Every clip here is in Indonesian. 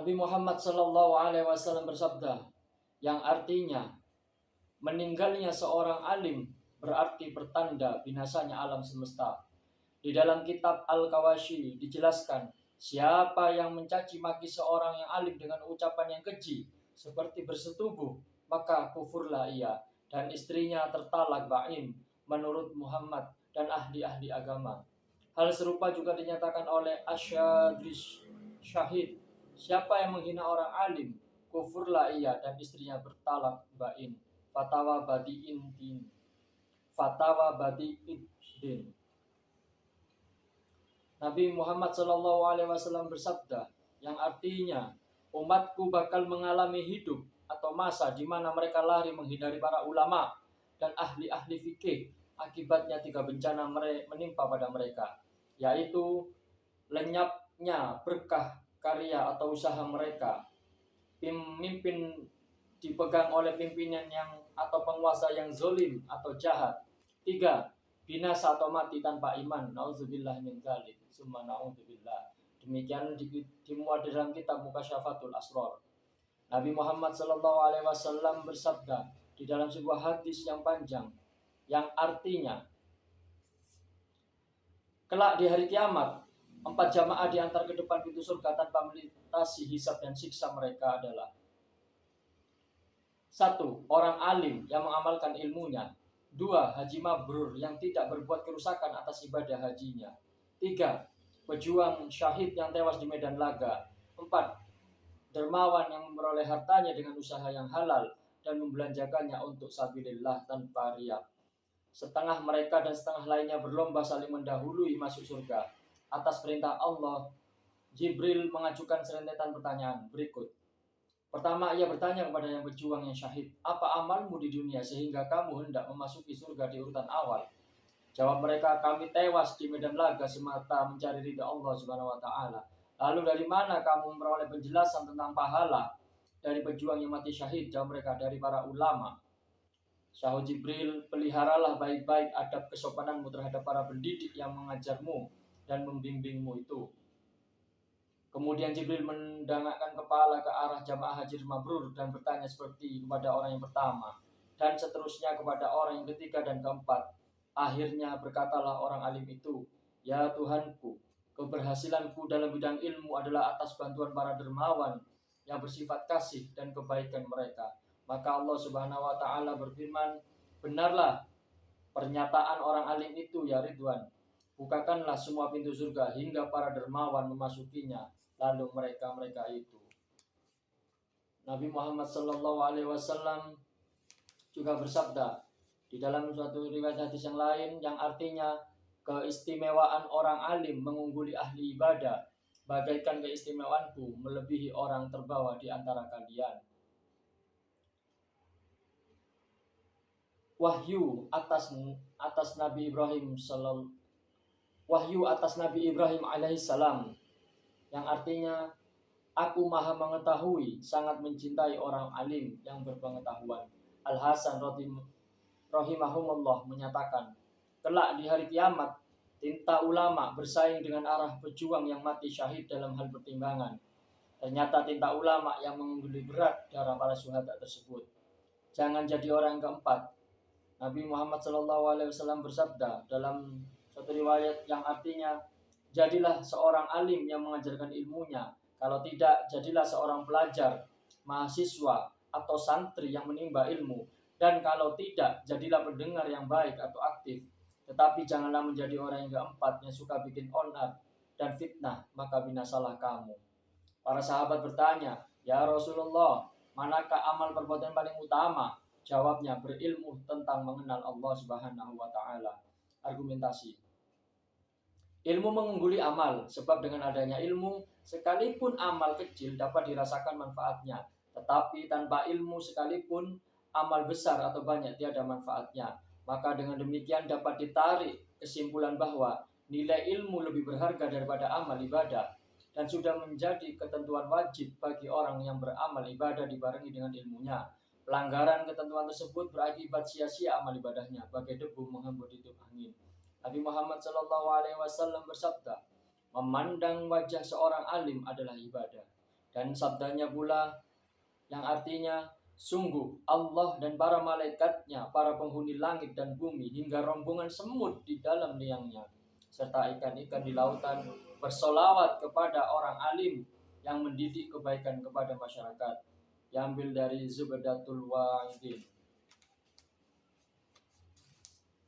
Nabi Muhammad SAW bersabda, yang artinya meninggalnya seorang alim berarti pertanda binasanya alam semesta. Di dalam kitab Al-Kawashi dijelaskan, siapa yang mencaci maki seorang yang alim dengan ucapan yang keji seperti bersetubuh, maka kufurlah ia dan istrinya tertalak ba'in menurut Muhammad dan ahli-ahli agama. Hal serupa juga dinyatakan oleh Asyadri Syahid, siapa yang menghina orang alim, kufurlah ia dan istrinya bertalak ba'in. Fatwa Badi'in Din. Fatwa Badi'id Din. Nabi Muhammad SAW bersabda, yang artinya umatku bakal mengalami hidup atau masa di mana mereka lari menghindari para ulama dan ahli-ahli fikih. Akibatnya 3 bencana menimpa pada mereka, yaitu lenyapnya berkah karya atau usaha mereka, pemimpin dipegang oleh pimpinan yang atau penguasa yang zolim atau jahat. 3. Binasa atau mati tanpa iman. Nauzubillah min dzalik. Summa na'udzubillah. Demikian dimuat dalam kitab Mukasyafatul Asrar. Nabi Muhammad SAW bersabda di dalam sebuah hadis yang panjang, yang artinya kelak di hari kiamat 4 jamaah di antara ke depan pintu surga tanpa melintasi hisab dan siksa mereka adalah: 1. Orang alim yang mengamalkan ilmunya. 2. Haji mabrur yang tidak berbuat kerusakan atas ibadah hajinya. 3. Pejuang syahid yang tewas di medan laga. 4. Dermawan yang memperoleh hartanya dengan usaha yang halal dan membelanjakannya untuk sabilillah tanpa riya. Setengah mereka dan setengah lainnya berlomba saling mendahului masuk surga. Atas perintah Allah, Jibril mengajukan serentetan pertanyaan berikut. Pertama, ia bertanya kepada yang berjuang yang syahid, apa amalmu di dunia sehingga kamu hendak memasuki surga di urutan awal? Jawab mereka, kami tewas di medan laga semata mencari ridha Allah Subhanahu wa taala. Lalu dari mana kamu memperoleh penjelasan tentang pahala dari pejuang yang mati syahid? Jawab mereka, dari para ulama. Sahut Jibril, peliharalah baik-baik adab kesopananmu terhadap para pendidik yang mengajarmu dan membimbingmu itu. Kemudian Jibril mendangakkan kepala ke arah jamaah haji mabrur dan bertanya seperti kepada orang yang pertama, dan seterusnya kepada orang yang ketiga dan keempat. Akhirnya berkatalah orang alim itu, ya Tuhanku, keberhasilanku dalam bidang ilmu adalah atas bantuan para dermawan yang bersifat kasih dan kebaikan mereka. Maka Allah Subhanahu wa taala berfirman, benarlah pernyataan orang alim itu ya Ridwan. Bukakanlah semua pintu surga hingga para dermawan memasukinya. Lalu mereka itu. Nabi Muhammad SAW juga bersabda di dalam suatu riwayat hadis yang lain, yang artinya keistimewaan orang alim mengungguli ahli ibadah, bagaikan keistimewaanku melebihi orang terbawa di antara kalian. Wahyu atas Nabi Ibrahim alaihissalam, yang artinya aku maha mengetahui, sangat mencintai orang alim yang berpengetahuan. Al-Hasan rahimahumullah menyatakan, kelak di hari kiamat tinta ulama bersaing dengan arah pejuang yang mati syahid dalam hal pertimbangan. Ternyata tinta ulama yang mengungguli berat darah para syuhada tersebut. Jangan jadi orang yang keempat. Nabi Muhammad SAW bersabda dalam satu riwayat yang artinya, jadilah seorang alim yang mengajarkan ilmunya. Kalau tidak, jadilah seorang pelajar, mahasiswa, atau santri yang menimba ilmu. Dan kalau tidak, jadilah pendengar yang baik atau aktif. Tetapi janganlah menjadi orang yang keempat yang suka bikin onar dan fitnah, maka binasalah kamu. Para sahabat bertanya, ya Rasulullah, manakah amal perbuatan paling utama? Jawabnya, berilmu tentang mengenal Allah Subhanahu wa taala. Argumentasi. Ilmu mengungguli amal, sebab dengan adanya ilmu, sekalipun amal kecil dapat dirasakan manfaatnya. Tetapi tanpa ilmu sekalipun amal besar atau banyak tiada manfaatnya. Maka dengan demikian dapat ditarik kesimpulan bahwa nilai ilmu lebih berharga daripada amal ibadah, dan sudah menjadi ketentuan wajib bagi orang yang beramal ibadah dibarengi dengan ilmunya. Pelanggaran ketentuan tersebut berakibat sia-sia amal ibadahnya, bagai debu menghembus di tiup angin. Nabi Muhammad SAW bersabda, memandang wajah seorang alim adalah ibadah. Dan sabdanya pula yang artinya, sungguh Allah dan para malaikatnya, para penghuni langit dan bumi, hingga rombongan semut di dalam liangnya, serta ikan-ikan di lautan, bersolawat kepada orang alim yang mendidik kebaikan kepada masyarakat. Diambil dari Zubdatul Wa'idin.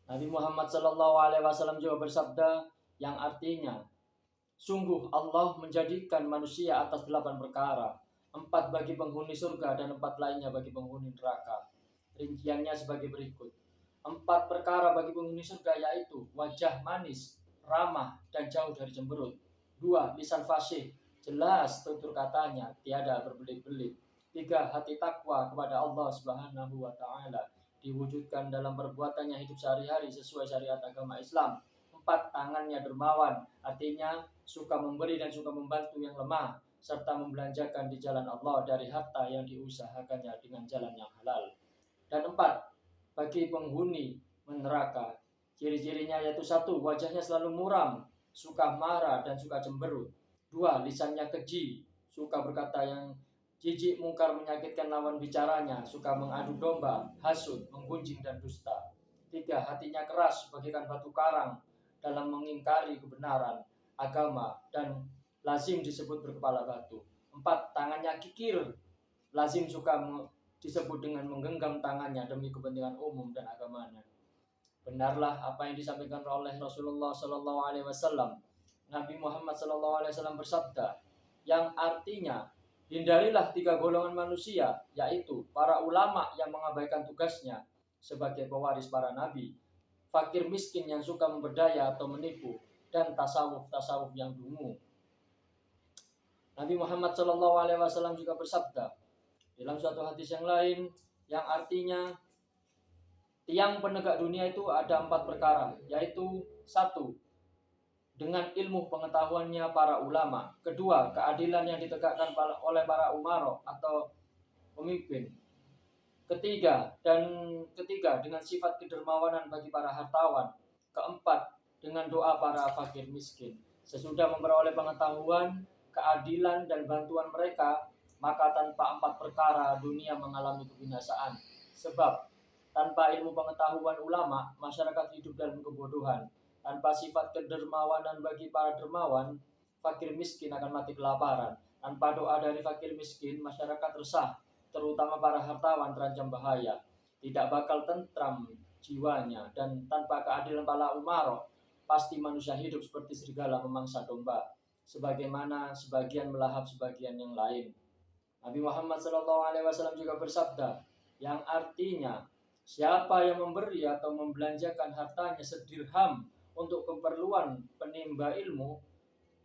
Nabi Muhammad SAW juga bersabda yang artinya, sungguh Allah menjadikan manusia atas 8 perkara, 4 bagi penghuni surga dan 4 lainnya bagi penghuni neraka. Rinciannya sebagai berikut. 4 perkara bagi penghuni surga yaitu wajah manis, ramah, dan jauh dari cemberut. 2. Lisan fasih, jelas tutur katanya, tiada berbelit-belit. 3. Hati takwa kepada Allah Subhanahu wa Ta'ala, diwujudkan dalam perbuatannya hidup sehari-hari sesuai syariat agama Islam. 4. Tangannya dermawan, artinya suka memberi dan suka membantu yang lemah, serta membelanjakan di jalan Allah dari harta yang diusahakannya dengan jalan yang halal. Dan 4. Bagi penghuni neraka, ciri-cirinya yaitu 1. Wajahnya selalu muram, suka marah dan suka cemberut. 2. Lisannya keji, suka berkata yang jijik, mungkar, menyakitkan lawan bicaranya, suka mengadu domba, hasut, menggunjing dan dusta. 3. Hatinya keras bagaikan batu karang dalam mengingkari kebenaran agama dan lazim disebut berkepala batu. 4. Tangannya kikir, lazim suka disebut dengan menggenggam tangannya demi kepentingan umum dan agamanya. Benarlah apa yang disampaikan oleh Rasulullah SAW. Nabi Muhammad SAW bersabda yang artinya, hindarilah 3 golongan manusia, yaitu para ulama yang mengabaikan tugasnya sebagai pewaris para nabi, fakir miskin yang suka memberdaya atau menipu, dan tasawuf yang dungu. Nabi Muhammad SAW juga bersabda dalam suatu hadis yang lain yang artinya, tiang penegak dunia itu ada 4 perkara, yaitu 1. Dengan ilmu pengetahuannya para ulama. 2. Keadilan yang ditegakkan oleh para umaro atau pemimpin. 3. Dengan sifat kedermawanan bagi para hartawan. 4. Dengan doa para fakir miskin. Sesudah memperoleh pengetahuan, keadilan, dan bantuan mereka, maka tanpa 4 perkara dunia mengalami kebinasaan. Sebab tanpa ilmu pengetahuan ulama, masyarakat hidup dalam kebodohan. Tanpa sifat kedermawanan bagi para dermawan, fakir miskin akan mati kelaparan. Tanpa doa dari fakir miskin, masyarakat resah, terutama para hartawan terancam bahaya, tidak bakal tentram jiwanya. Dan tanpa keadilan para umaro, pasti manusia hidup seperti serigala memangsa domba, sebagaimana sebagian melahap sebagian yang lain. Nabi Muhammad SAW juga bersabda yang artinya, siapa yang memberi atau membelanjakan hartanya sedirham untuk keperluan penimba ilmu,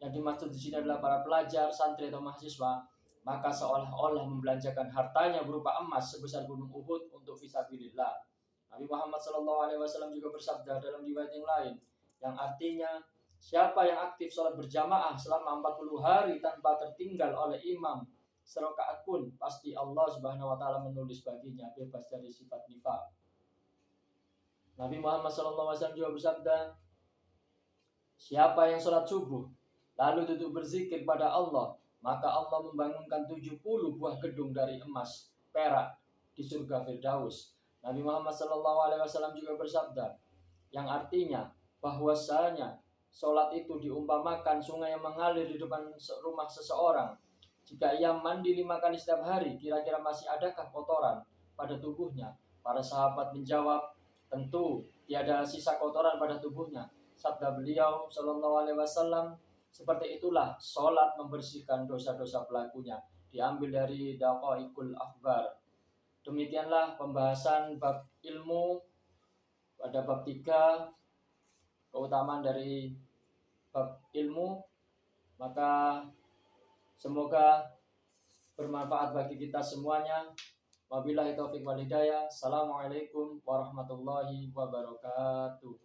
yang dimaksud di sini adalah para pelajar, santri atau mahasiswa, maka seolah-olah membelanjakan hartanya berupa emas sebesar gunung Uhud untuk fisabilillah. Nabi Muhammad SAW juga bersabda dalam riwayat yang lain yang artinya, siapa yang aktif sholat berjamaah selama 40 hari tanpa tertinggal oleh imam serakaat pun, pasti Allah Subhanahu wa Ta'ala menulis baginya bebas dari sifat nifaq. Nabi Muhammad SAW juga bersabda, siapa yang sholat subuh lalu duduk berzikir pada Allah, maka Allah membangunkan 70 buah gedung dari emas, perak di surga Firdaus. Nabi Muhammad SAW juga bersabda yang artinya bahwasanya sholat itu diumpamakan sungai yang mengalir di depan rumah seseorang. Jika ia mandi 5 kali setiap hari, kira-kira masih adakah kotoran pada tubuhnya? Para sahabat menjawab, tentu tiada sisa kotoran pada tubuhnya. Sabda beliau SAW, seperti itulah sholat membersihkan dosa-dosa pelakunya. Diambil dari Daqaiqul Akhbar. Demikianlah pembahasan bab ilmu pada bab 3, keutamaan dari bab ilmu. Maka semoga bermanfaat bagi kita semuanya. Wabillahi taufiq wal hidayah. Assalamualaikum warahmatullahi wabarakatuh.